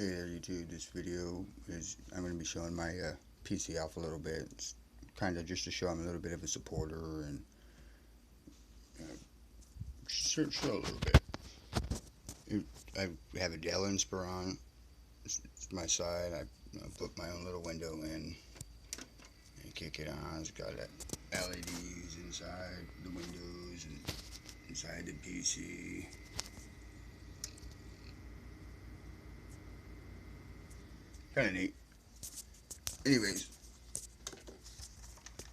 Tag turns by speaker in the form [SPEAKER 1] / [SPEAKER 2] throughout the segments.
[SPEAKER 1] Hey there YouTube, this video is, I'm going to be showing my PC off a little bit. It's kind of just to show I'm a little bit of a supporter and show a little bit. I have a DELL INSPIRON, it's my side. I put my own little window in and kick it on. It's got LEDs inside the windows and inside the PC. Kind of neat. Anyways,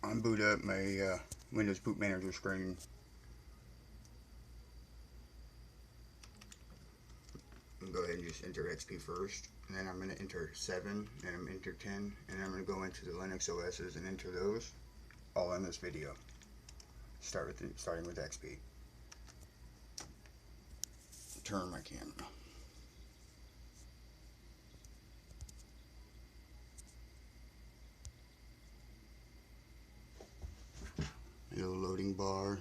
[SPEAKER 1] I'm boot up my Windows Boot Manager screen. I'm going to go ahead and just enter XP first, and then I'm going to enter 7, and I'm enter 10, and then I'm going to go into the Linux OSs and enter those all in this video. Starting with XP. Turn my camera. A little loading bar.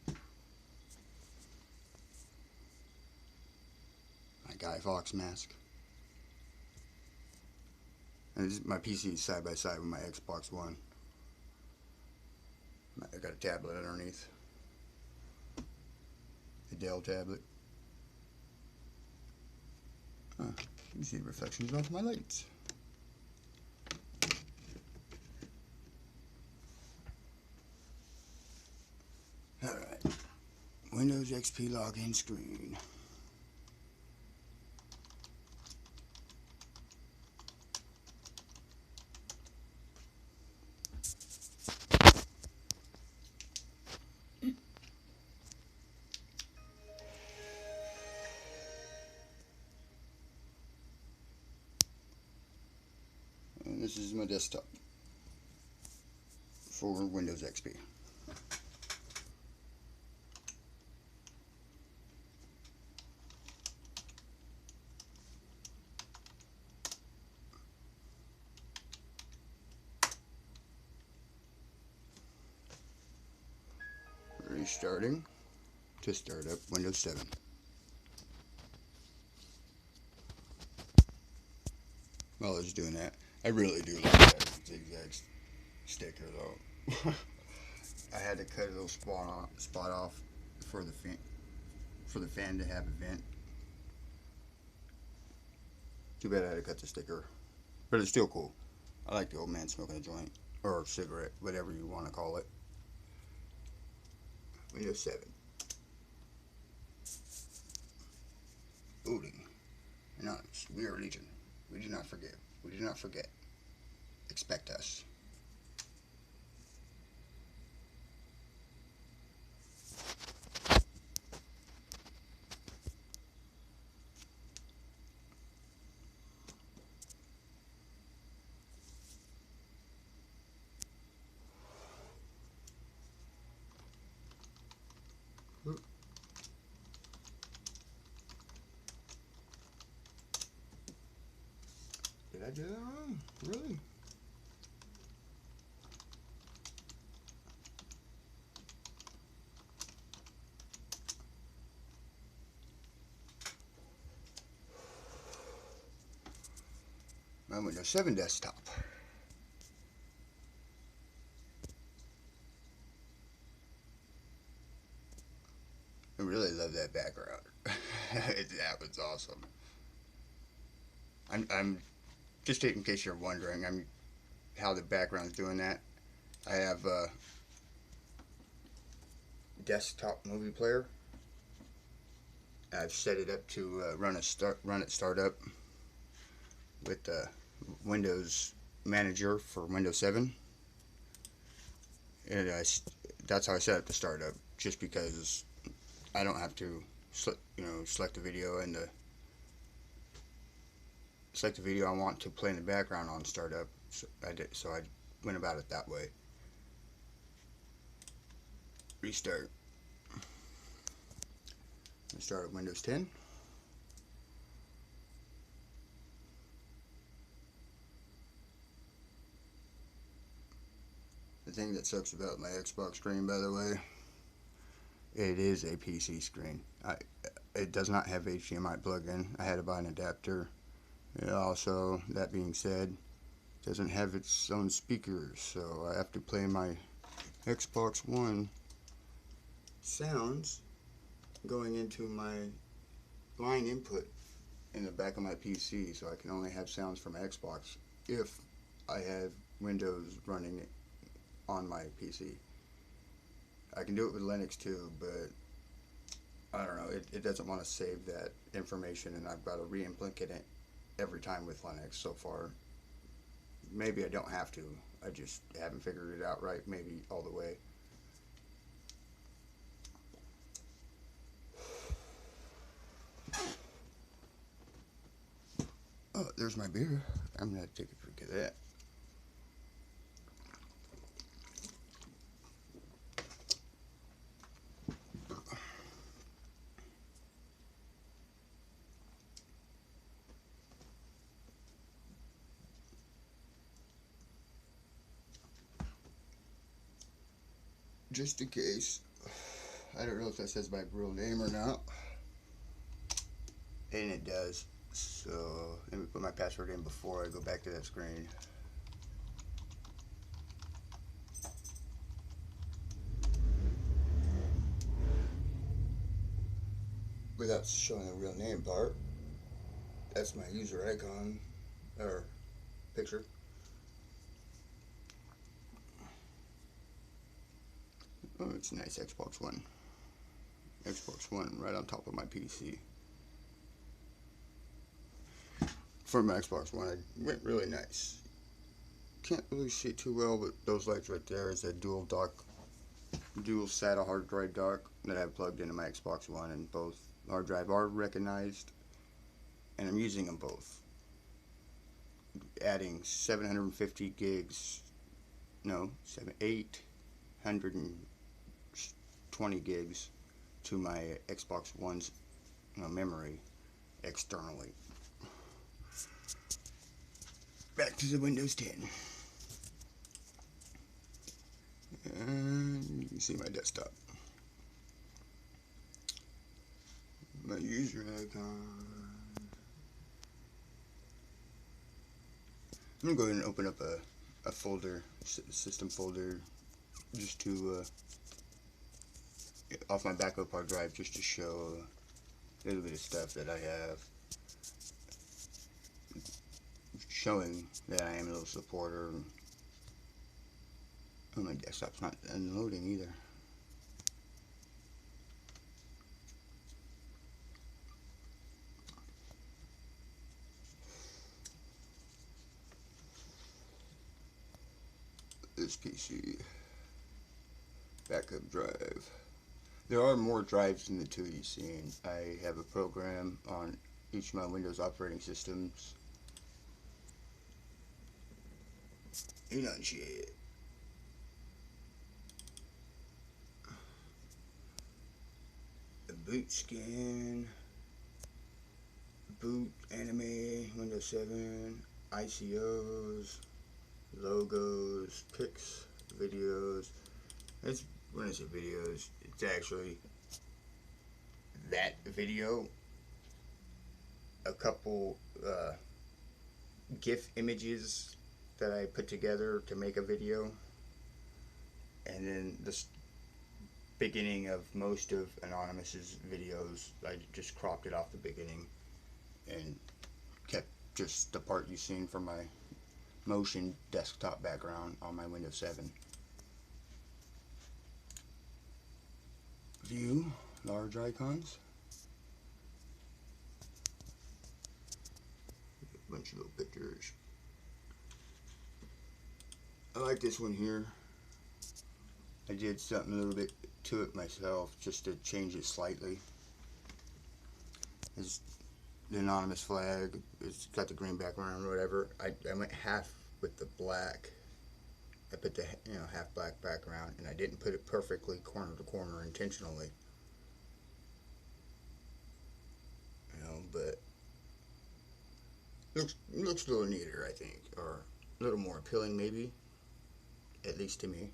[SPEAKER 1] My Guy Fawkes mask. And this is my PC side by side with my Xbox One. I got a tablet underneath. A DELL tablet. You can see the reflections off my lights. Alright. Windows XP login screen. And this is my desktop for Windows XP. Restarting to start up Windows 7. While I was doing that, I really do like that zigzag sticker though. I had to cut a little spot off for the fan to have a vent. Too bad I had to cut the sticker, but it's still cool. I like the old man smoking a joint or a cigarette, whatever you want to call it. Windows 7. Booting. Anonymous. We are Legion. We do not forgive. We do not forget. Expect us. Did I do that wrong? Really? My Windows 7 desktop. I really love that background. That was awesome. I'm just in case you're wondering, how the background's doing that. I have a desktop movie player. I've set it up to run it startup with the Windows Manager for Windows 7, and that's how I set up the startup. Just because I don't have to, select the video and select the video I want to play in the background on startup. So I went about it that way. Restart. Let's start at Windows 10. The thing that sucks about my Xbox screen, by the way, It is a PC screen. It does not have HDMI plug-in. I had to buy an adapter. It also, that being said, doesn't have its own speakers, so I have to play my Xbox One sounds going into my line input in the back of my PC, so I can only have sounds from Xbox if I have Windows running on my PC. I can do it with Linux too, but I don't know, it doesn't want to save that information, and I've got to re-implicate it every time with Linux so far. Maybe I don't have to, I just haven't figured it out right, maybe all the way. Oh, there's my beer. I'm gonna take a drink of that. Just in case, I don't know if that says my real name or not, and it does. So let me put my password in before I go back to that screen. Without showing the real name part, that's my user icon or picture. Oh, it's a nice Xbox One. Xbox One right on top of my PC. For my Xbox One, it went really nice. Can't really see it too well, but those lights right there is a dual SATA hard drive dock that I have plugged into my Xbox One, and both hard drive are recognized, and I'm using them both. Adding 750 gigs, no, 820 gigs to my Xbox One's memory externally. Back to the Windows 10. And you can see my desktop. My user icon. I'm going to go ahead and open up a folder, system folder, just to, off my backup hard drive, just to show a little bit of stuff that I have, showing that I am a little supporter. Oh, my desktop's not unloading either. This PC, backup drive. There are more drives than the two you've seen. I have a program on each of my Windows operating systems. Enunciate. The boot scan, boot anime, Windows 7, ICOs, logos, pics, videos. When I say videos, it's actually that video, a couple GIF images that I put together to make a video, and then the beginning of most of Anonymous's videos, I just cropped it off the beginning and kept just the part you've seen from my motion desktop background on my Windows 7. View, large icons. A bunch of little pictures. I like this one here. I did something a little bit to it myself just to change it slightly. It's the anonymous flag. It's got the green background or whatever. I went half with the black. I put the half black background, and I didn't put it perfectly corner to corner intentionally. But looks a little neater, I think, or a little more appealing, maybe, at least to me.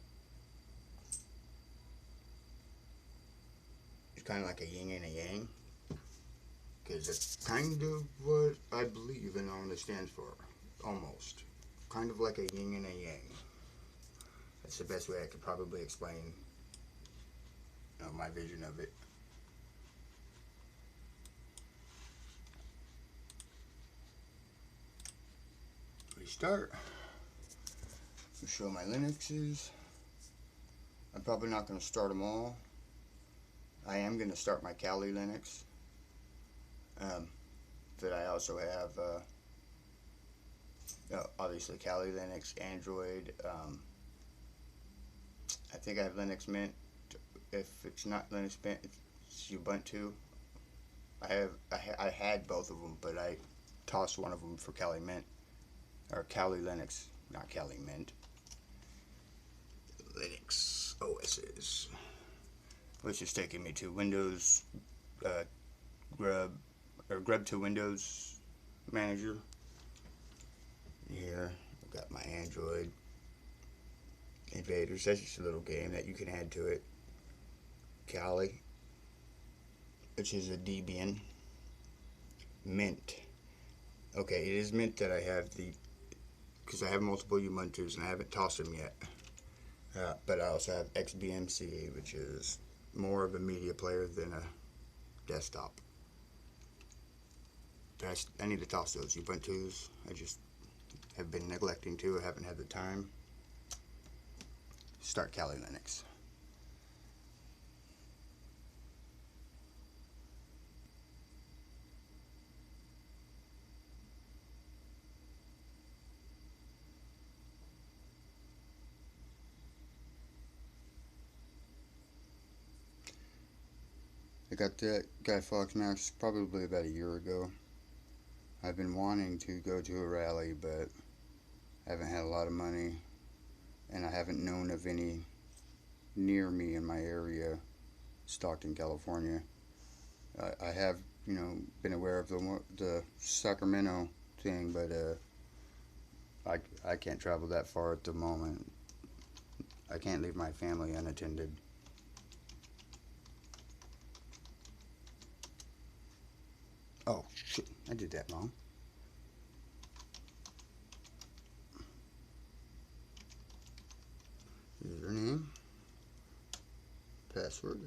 [SPEAKER 1] kind of like a yin and a yang, because it's kind of what I believe and all it stands for, almost. Kind of like a yin and a yang. That's the best way I could probably explain, my vision of it. Restart. I'll show my Linuxes. I'm probably not going to start them all. I am going to start my Kali Linux. But I also have, obviously Kali Linux, Android. I think I have Linux Mint. If it's not Linux Mint, it's Ubuntu. I had both of them, but I tossed one of them for Kali Mint, or Kali Linux, not Kali Mint. Linux OSs, which is taking me to Windows Grub to Windows Manager. Here I've got my Android Invaders. That's just a little game that you can add to it. Kali, which is a Debian. Mint. Okay, it is Mint that I have because I have multiple Ubuntu's and I haven't tossed them yet. But I also have XBMC, which is more of a media player than a desktop. I need to toss those Ubuntu's. I just have been neglecting to. I haven't had the time. Start Kali Linux. I got that Guy Fawkes Max probably about a year ago. I've been wanting to go to a rally, but I haven't had a lot of money, and I haven't known of any near me in my area, Stockton, California. I have, been aware of the Sacramento thing, but I can't travel that far at the moment. I can't leave my family unattended. Oh, shit, I did that wrong. Username, password.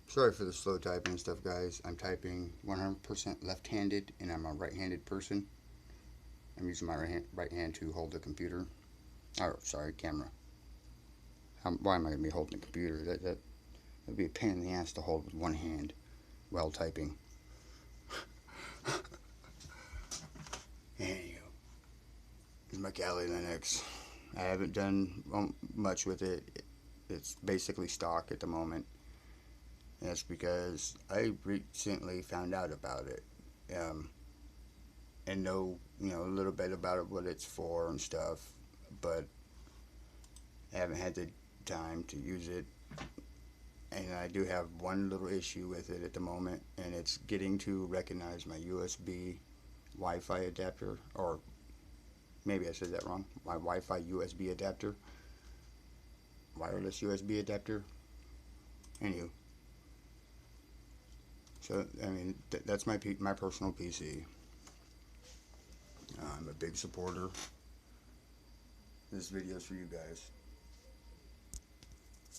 [SPEAKER 1] Sorry for the slow typing and stuff, guys. I'm typing 100% left-handed, and I'm a right-handed person. I'm using my right hand to hold the computer. Oh, sorry, camera. Why am I going to be holding the computer? That would be a pain in the ass to hold with one hand while typing. Anywho, this is my Kali Linux. I haven't done much with it. It's basically stock at the moment. That's because I recently found out about it, and know a little bit about it, what it's for and stuff, but I haven't had the time to use it. And I do have one little issue with it at the moment, and it's getting to recognize my USB Wi-Fi adapter, or maybe I said that wrong. My Wi-Fi USB adapter, wireless USB adapter. Anywho, so I mean that's my personal PC. I'm a big supporter. This video is for you guys.